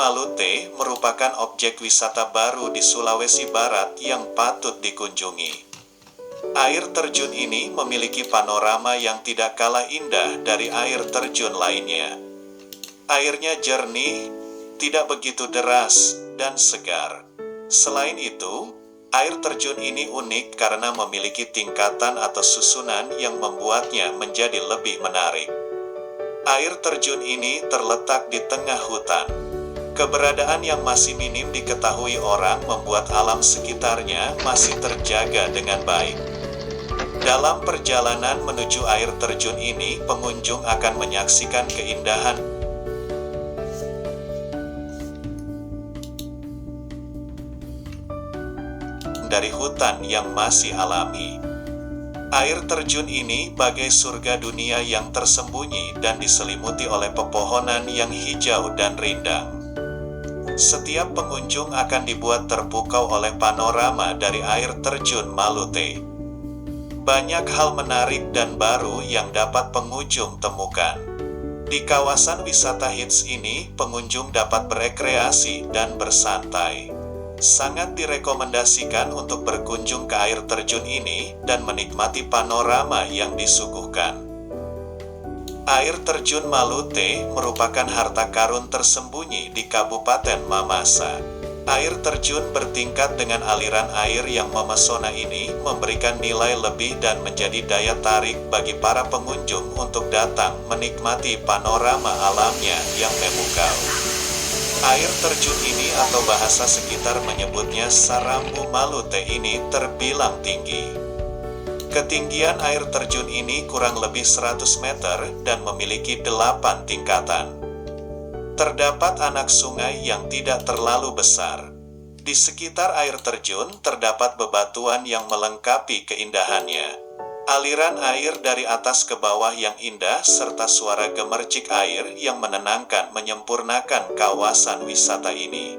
Malute merupakan objek wisata baru di Sulawesi Barat yang patut dikunjungi. Air terjun ini memiliki panorama yang tidak kalah indah dari air terjun lainnya. Airnya jernih, tidak begitu deras, dan segar. Selain itu, air terjun ini unik karena memiliki tingkatan atau susunan yang membuatnya menjadi lebih menarik. Air terjun ini terletak di tengah hutan. Keberadaan yang masih minim diketahui orang membuat alam sekitarnya masih terjaga dengan baik. Dalam perjalanan menuju air terjun ini, pengunjung akan menyaksikan keindahan dari hutan yang masih alami. Air terjun ini bagai surga dunia yang tersembunyi dan diselimuti oleh pepohonan yang hijau dan rindang. Setiap pengunjung akan dibuat terpukau oleh panorama dari air terjun Malute. Banyak hal menarik dan baru yang dapat pengunjung temukan. Di kawasan wisata hits ini, pengunjung dapat berekreasi dan bersantai. Sangat direkomendasikan untuk berkunjung ke air terjun ini dan menikmati panorama yang disuguhkan. Air terjun Malute merupakan harta karun tersembunyi di Kabupaten Mamasa. Air terjun bertingkat dengan aliran air yang memesona ini memberikan nilai lebih dan menjadi daya tarik bagi para pengunjung untuk datang menikmati panorama alamnya yang memukau. Air terjun ini atau bahasa sekitar menyebutnya Sarambu Malute ini terbilang tinggi. Ketinggian air terjun ini kurang lebih 100 meter dan memiliki 8 tingkatan. Terdapat anak sungai yang tidak terlalu besar. Di sekitar air terjun terdapat bebatuan yang melengkapi keindahannya. Aliran air dari atas ke bawah yang indah serta suara gemercik air yang menenangkan menyempurnakan kawasan wisata ini.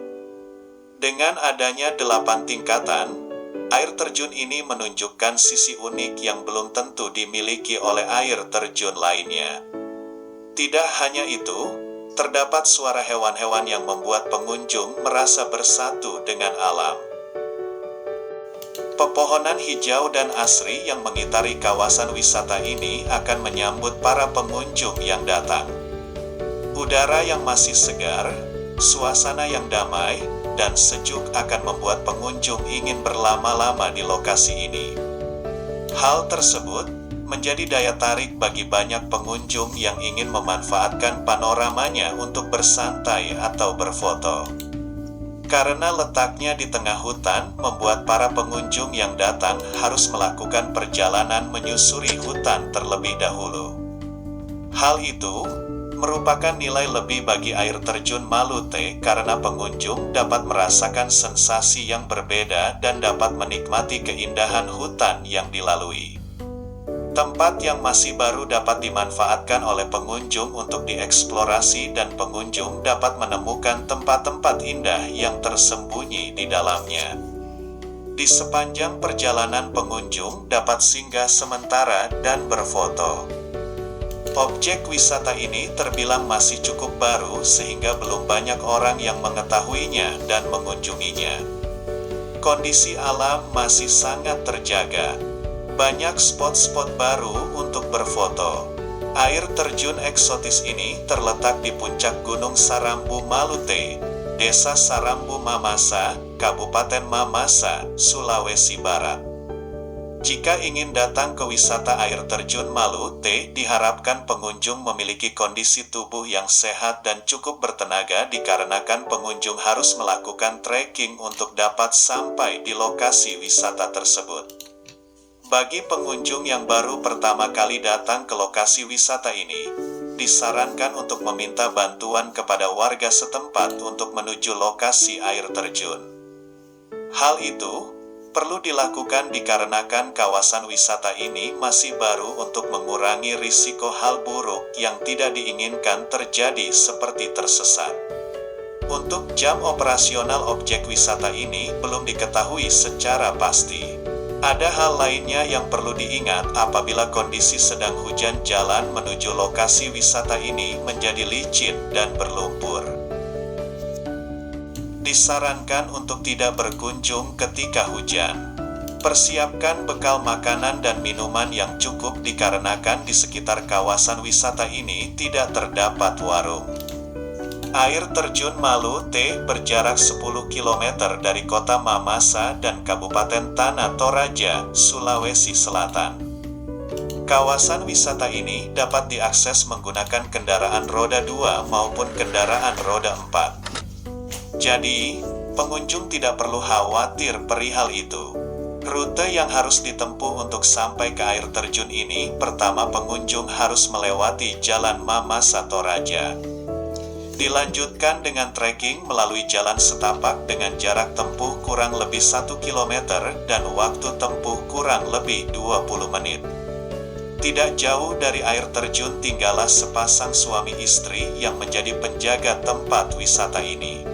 Dengan adanya 8 tingkatan, air terjun ini menunjukkan sisi unik yang belum tentu dimiliki oleh air terjun lainnya. Tidak hanya itu, terdapat suara hewan-hewan yang membuat pengunjung merasa bersatu dengan alam. Pepohonan hijau dan asri yang mengitari kawasan wisata ini akan menyambut para pengunjung yang datang. Udara yang masih segar, suasana yang damai, dan sejuk akan membuat pengunjung ingin berlama-lama di lokasi ini. Hal tersebut menjadi daya tarik bagi banyak pengunjung yang ingin memanfaatkan panoramanya untuk bersantai atau berfoto. Karena letaknya di tengah hutan, membuat para pengunjung yang datang harus melakukan perjalanan menyusuri hutan terlebih dahulu. Hal itu merupakan nilai lebih bagi air terjun Malute karena pengunjung dapat merasakan sensasi yang berbeda dan dapat menikmati keindahan hutan yang dilalui. Tempat yang masih baru dapat dimanfaatkan oleh pengunjung untuk dieksplorasi dan pengunjung dapat menemukan tempat-tempat indah yang tersembunyi di dalamnya. Di sepanjang perjalanan pengunjung dapat singgah sementara dan berfoto. Objek wisata ini terbilang masih cukup baru sehingga belum banyak orang yang mengetahuinya dan mengunjunginya. Kondisi alam masih sangat terjaga. Banyak spot-spot baru untuk berfoto. Air terjun eksotis ini terletak di puncak Gunung Sarambu Malute, Desa Sarambu Mamasa, Kabupaten Mamasa, Sulawesi Barat. Jika ingin datang ke wisata air terjun Malute, diharapkan pengunjung memiliki kondisi tubuh yang sehat dan cukup bertenaga dikarenakan pengunjung harus melakukan trekking untuk dapat sampai di lokasi wisata tersebut. Bagi pengunjung yang baru pertama kali datang ke lokasi wisata ini, disarankan untuk meminta bantuan kepada warga setempat untuk menuju lokasi air terjun. Hal itu perlu dilakukan dikarenakan kawasan wisata ini masih baru untuk mengurangi risiko hal buruk yang tidak diinginkan terjadi seperti tersesat. Untuk jam operasional objek wisata ini belum diketahui secara pasti. Ada hal lainnya yang perlu diingat apabila kondisi sedang hujan, jalan menuju lokasi wisata ini menjadi licin dan berlumpur. Disarankan untuk tidak berkunjung ketika hujan. Persiapkan bekal makanan dan minuman yang cukup dikarenakan di sekitar kawasan wisata ini tidak terdapat warung. Air terjun Malute berjarak 10 km dari kota Mamasa dan Kabupaten Tanah Toraja, Sulawesi Selatan. Kawasan wisata ini dapat diakses menggunakan kendaraan roda 2 maupun kendaraan roda 4. Jadi, pengunjung tidak perlu khawatir perihal itu. Rute yang harus ditempuh untuk sampai ke air terjun ini, pertama pengunjung harus melewati Jalan Mamasa Toraja. Dilanjutkan dengan trekking melalui jalan setapak dengan jarak tempuh kurang lebih 1 km dan waktu tempuh kurang lebih 20 menit. Tidak jauh dari air terjun tinggallah sepasang suami istri yang menjadi penjaga tempat wisata ini.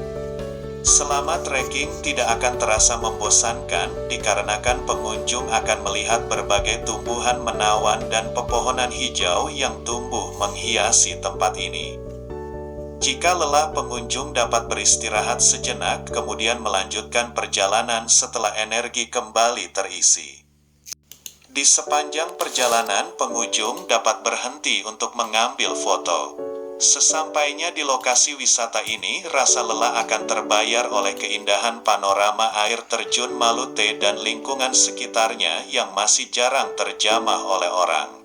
Selama trekking tidak akan terasa membosankan dikarenakan pengunjung akan melihat berbagai tumbuhan menawan dan pepohonan hijau yang tumbuh menghiasi tempat ini. Jika lelah, pengunjung dapat beristirahat sejenak kemudian melanjutkan perjalanan setelah energi kembali terisi. Di sepanjang perjalanan, pengunjung dapat berhenti untuk mengambil foto. Sesampainya di lokasi wisata ini, rasa lelah akan terbayar oleh keindahan panorama air terjun Malute dan lingkungan sekitarnya yang masih jarang terjamah oleh orang.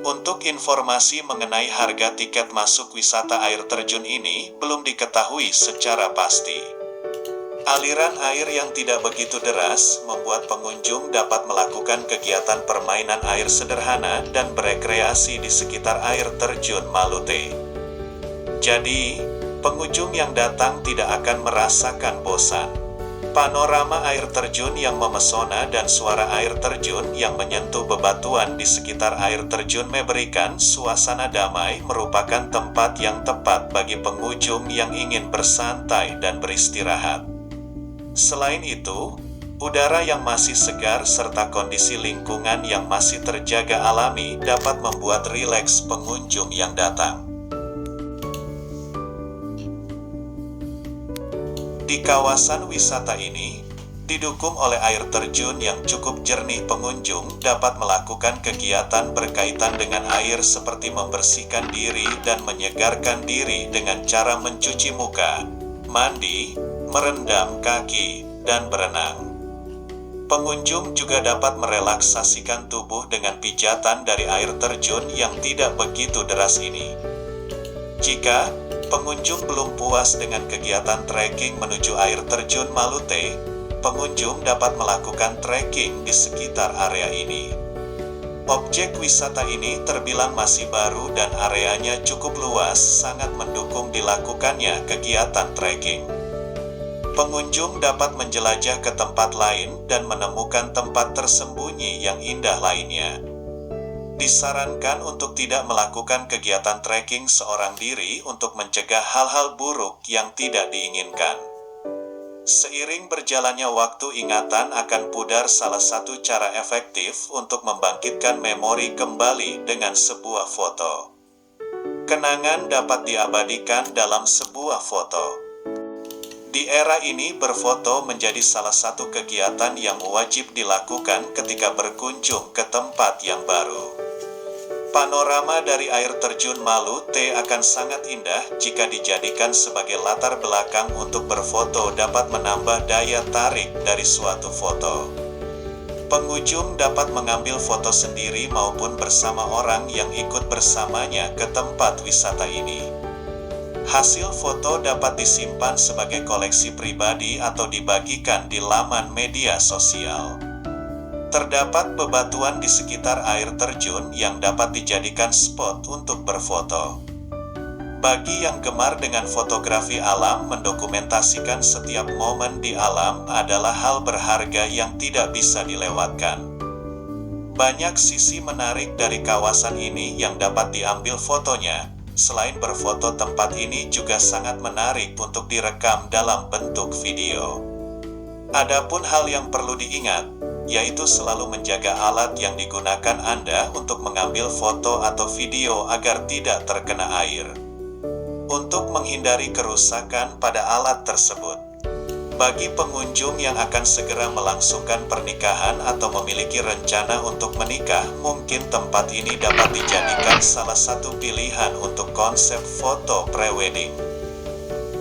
Untuk informasi mengenai harga tiket masuk wisata air terjun ini belum diketahui secara pasti. Aliran air yang tidak begitu deras membuat pengunjung dapat melakukan kegiatan permainan air sederhana dan berekreasi di sekitar air terjun Malute. Jadi, pengunjung yang datang tidak akan merasakan bosan. Panorama air terjun yang memesona dan suara air terjun yang menyentuh bebatuan di sekitar air terjun memberikan suasana damai merupakan tempat yang tepat bagi pengunjung yang ingin bersantai dan beristirahat. Selain itu, udara yang masih segar serta kondisi lingkungan yang masih terjaga alami dapat membuat rileks pengunjung yang datang. Di kawasan wisata ini, didukung oleh air terjun yang cukup jernih, pengunjung dapat melakukan kegiatan berkaitan dengan air seperti membersihkan diri dan menyegarkan diri dengan cara mencuci muka, mandi, merendam kaki, dan berenang. Pengunjung juga dapat merelaksasikan tubuh dengan pijatan dari air terjun yang tidak begitu deras ini. Jika pengunjung belum puas dengan kegiatan trekking menuju air terjun Malute, pengunjung dapat melakukan trekking di sekitar area ini. Objek wisata ini terbilang masih baru dan areanya cukup luas, sangat mendukung dilakukannya kegiatan trekking. Pengunjung dapat menjelajah ke tempat lain dan menemukan tempat tersembunyi yang indah lainnya. Disarankan untuk tidak melakukan kegiatan trekking seorang diri untuk mencegah hal-hal buruk yang tidak diinginkan. Seiring berjalannya waktu, ingatan akan pudar. Salah satu cara efektif untuk membangkitkan memori kembali dengan sebuah foto. Kenangan dapat diabadikan dalam sebuah foto. Di era ini, berfoto menjadi salah satu kegiatan yang wajib dilakukan ketika berkunjung ke tempat yang baru. Panorama dari air terjun Malute akan sangat indah jika dijadikan sebagai latar belakang untuk berfoto, dapat menambah daya tarik dari suatu foto. Pengunjung dapat mengambil foto sendiri maupun bersama orang yang ikut bersamanya ke tempat wisata ini. Hasil foto dapat disimpan sebagai koleksi pribadi atau dibagikan di laman media sosial. Terdapat bebatuan di sekitar air terjun yang dapat dijadikan spot untuk berfoto. Bagi yang gemar dengan fotografi alam, mendokumentasikan setiap momen di alam adalah hal berharga yang tidak bisa dilewatkan. Banyak sisi menarik dari kawasan ini yang dapat diambil fotonya. Selain berfoto, tempat ini juga sangat menarik untuk direkam dalam bentuk video. Adapun hal yang perlu diingat, yaitu selalu menjaga alat yang digunakan Anda untuk mengambil foto atau video agar tidak terkena air. Untuk menghindari kerusakan pada alat tersebut, Bagi pengunjung yang akan segera melangsungkan pernikahan atau memiliki rencana untuk menikah, mungkin tempat ini dapat dijadikan salah satu pilihan untuk konsep foto pre-wedding.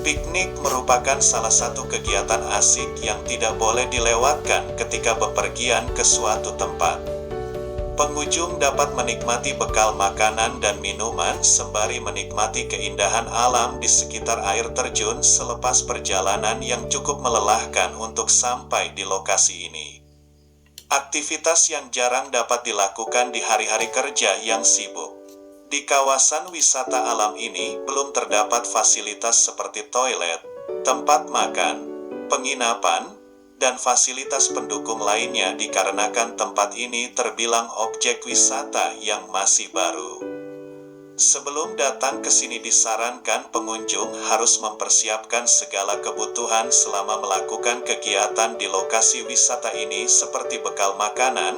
Piknik merupakan salah satu kegiatan asik yang tidak boleh dilewatkan ketika bepergian ke suatu tempat. Pengunjung dapat menikmati bekal makanan dan minuman sembari menikmati keindahan alam di sekitar air terjun selepas perjalanan yang cukup melelahkan untuk sampai di lokasi ini. Aktivitas yang jarang dapat dilakukan di hari-hari kerja yang sibuk. Di kawasan wisata alam ini belum terdapat fasilitas seperti toilet, tempat makan, penginapan, dan fasilitas pendukung lainnya dikarenakan tempat ini terbilang objek wisata yang masih baru. Sebelum datang ke sini disarankan pengunjung harus mempersiapkan segala kebutuhan selama melakukan kegiatan di lokasi wisata ini seperti bekal makanan,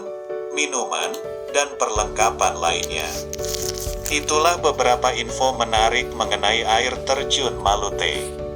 minuman, dan perlengkapan lainnya. Itulah beberapa info menarik mengenai air terjun Malute.